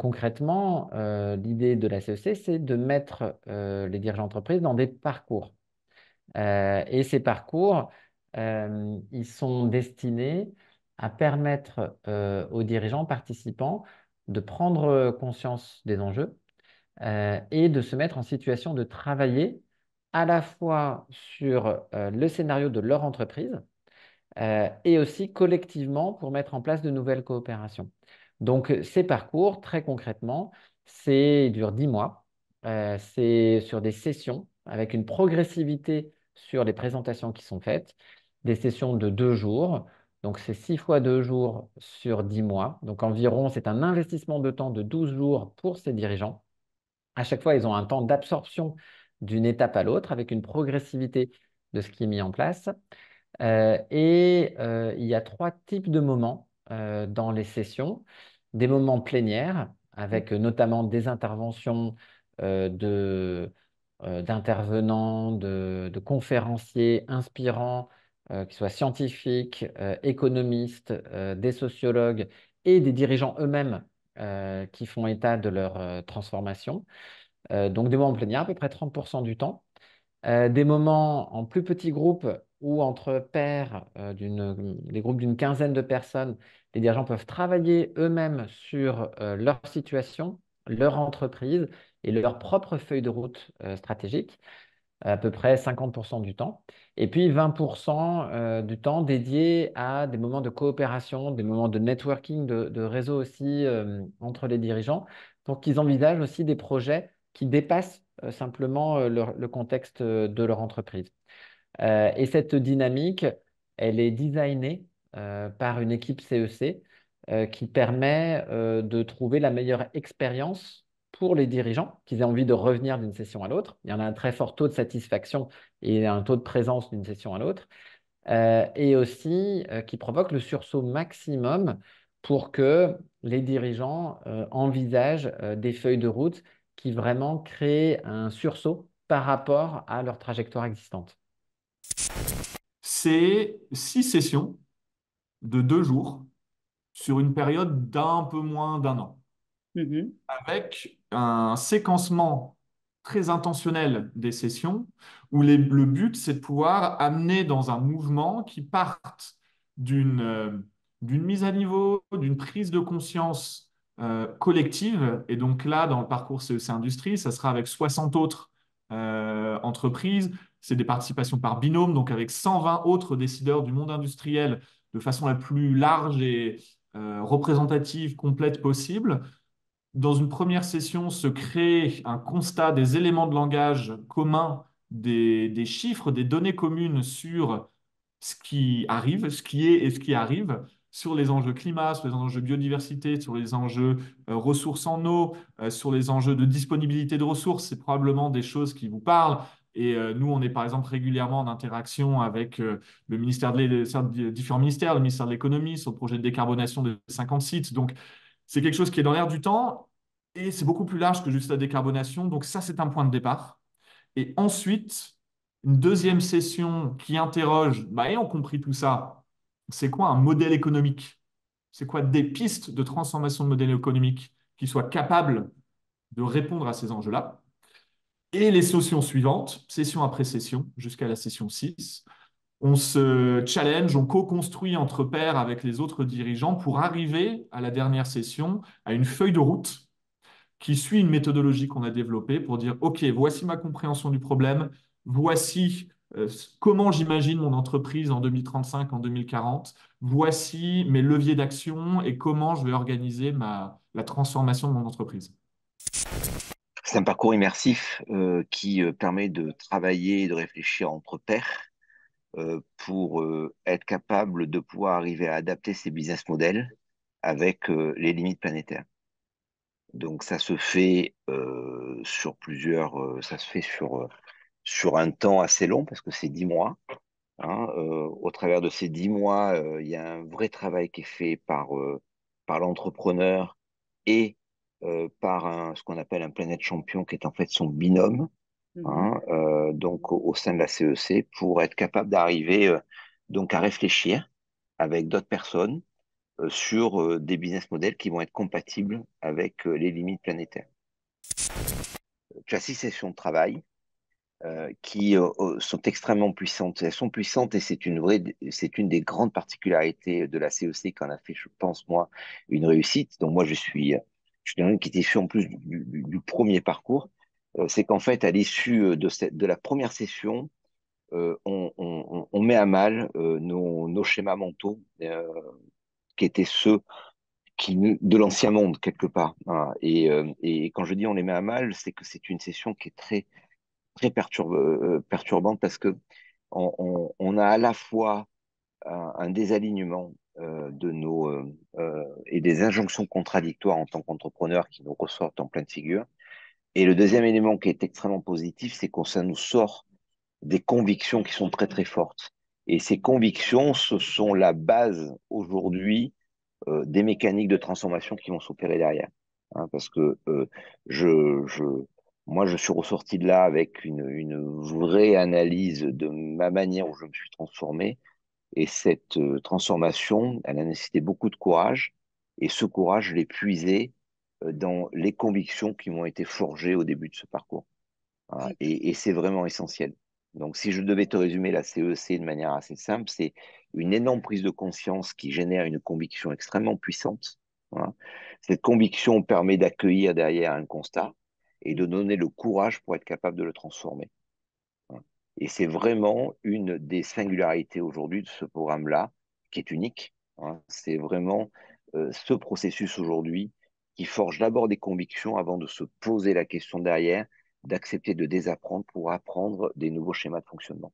concrètement, l'idée de la CEC, c'est de mettre les dirigeants d'entreprise dans des parcours. Et ces parcours, ils sont destinés à permettre aux dirigeants participants de prendre conscience des enjeux et de se mettre en situation de travailler à la fois sur le scénario de leur entreprise et aussi collectivement pour mettre en place de nouvelles coopérations. Donc, ces parcours, très concrètement, c'est dure 10 mois. C'est sur des sessions avec une progressivité sur les présentations qui sont faites, des sessions de 2 jours. Donc, c'est 6 fois 2 jours sur 10 mois. Donc, environ, c'est un investissement de temps de 12 jours pour ces dirigeants. À chaque fois, ils ont un temps d'absorption d'une étape à l'autre avec une progressivité de ce qui est mis en place. Il y a trois types de moments dans les sessions. Des moments plénières, avec notamment des interventions d'intervenants, de conférenciers inspirants, qui soient scientifiques, économistes, des sociologues et des dirigeants eux-mêmes qui font état de leur transformation. Donc des moments plénières, à peu près 30% du temps. Des moments en plus petits groupes ou entre pairs, des groupes d'une quinzaine de personnes, les dirigeants peuvent travailler eux-mêmes sur leur situation, leur entreprise et leur propre feuille de route stratégique, à peu près 50% du temps. Et puis 20% du temps dédié à des moments de coopération, des moments de networking, de réseau aussi entre les dirigeants, pour qu'ils envisagent aussi des projets qui dépassent simplement le contexte de leur entreprise. Et cette dynamique, elle est designée par une équipe CEC qui permet de trouver la meilleure expérience pour les dirigeants, qu'ils aient envie de revenir d'une session à l'autre. Il y en a un très fort taux de satisfaction et un taux de présence d'une session à l'autre. Et aussi qui provoque le sursaut maximum pour que les dirigeants envisagent des feuilles de route qui vraiment créent un sursaut par rapport à leur trajectoire existante. C'est 6 sessions de 2 jours sur une période d'un peu moins d'un an, Mhm. avec un séquencement très intentionnel des sessions où le but, c'est de pouvoir amener dans un mouvement qui parte d'une mise à niveau, d'une prise de conscience collective. Et donc là, dans le parcours CEC Industrie, ça sera avec 60 autres entreprises. C'est des participations par binôme, donc avec 120 autres décideurs du monde industriel de façon la plus large et représentative, complète possible. Dans une première session, se crée un constat des éléments de langage communs, des chiffres, des données communes sur ce qui arrive, ce qui est et ce qui arrive, sur les enjeux climat, sur les enjeux biodiversité, sur les enjeux ressources en eau, sur les enjeux de disponibilité de ressources. C'est probablement des choses qui vous parlent. Et nous, on est par exemple régulièrement en interaction avec le ministère différents ministères, le ministère de l'économie, sur le projet de décarbonation de 50 sites. Donc, c'est quelque chose qui est dans l'air du temps et c'est beaucoup plus large que juste la décarbonation. Donc ça, c'est un point de départ. Et ensuite, une deuxième session qui interroge, bah, ayant compris tout ça, c'est quoi un modèle économique? C'est quoi des pistes de transformation de modèle économique qui soient capables de répondre à ces enjeux-là? Et les sessions suivantes, session après session, jusqu'à la session 6, on se challenge, on co-construit entre pairs avec les autres dirigeants pour arriver à la dernière session à une feuille de route qui suit une méthodologie qu'on a développée pour dire, OK, voici ma compréhension du problème, voici comment j'imagine mon entreprise en 2035, en 2040, voici mes leviers d'action et comment je vais organiser la transformation de mon entreprise. C'est un parcours immersif qui permet de travailler et de réfléchir entre pairs pour être capable de pouvoir arriver à adapter ses business models avec les limites planétaires. Donc ça se fait ça se fait sur un temps assez long parce que c'est 10 mois. Hein. Au travers de ces 10 mois, il y a un vrai travail qui est fait par l'entrepreneur et par ce qu'on appelle un Planet Champion qui est en fait son binôme. Mhm. Hein, donc au sein de la CEC pour être capable d'arriver donc à réfléchir avec d'autres personnes sur des business models qui vont être compatibles avec les limites planétaires. Tu as 6 sessions de travail qui sont extrêmement puissantes. Elles sont puissantes et c'est une des grandes particularités de la CEC qu'en a fait, je pense, moi, une réussite. Donc moi, je suis quelqu'un qui était issu en plus du premier parcours. C'est qu'en fait, à l'issue de la première session, on met à mal nos schémas mentaux qui étaient ceux de l'ancien monde, quelque part. Voilà. Et quand je dis on les met à mal, c'est que c'est une session qui est très perturbante parce que on a à la fois un désalignement et des injonctions contradictoires en tant qu'entrepreneur qui nous ressortent en pleine figure. Et le deuxième élément qui est extrêmement positif, c'est que ça nous sort des convictions qui sont très fortes. Et ces convictions, ce sont la base aujourd'hui des mécaniques de transformation qui vont s'opérer derrière. Hein, parce que moi, je suis ressorti de là avec une vraie analyse de ma manière où je me suis transformé. Et cette transformation, elle a nécessité beaucoup de courage. Et ce courage, je l'ai puisé dans les convictions qui m'ont été forgées au début de ce parcours. Hein, et c'est vraiment essentiel. Donc, si je devais te résumer la CEC de manière assez simple, c'est une énorme prise de conscience qui génère une conviction extrêmement puissante. Voilà. Cette conviction permet d'accueillir derrière un constat et de donner le courage pour être capable de le transformer. Voilà. Et c'est vraiment une des singularités aujourd'hui de ce programme-là, qui est unique. Hein. C'est vraiment ce processus aujourd'hui qui forge d'abord des convictions avant de se poser la question derrière, d'accepter de désapprendre pour apprendre des nouveaux schémas de fonctionnement.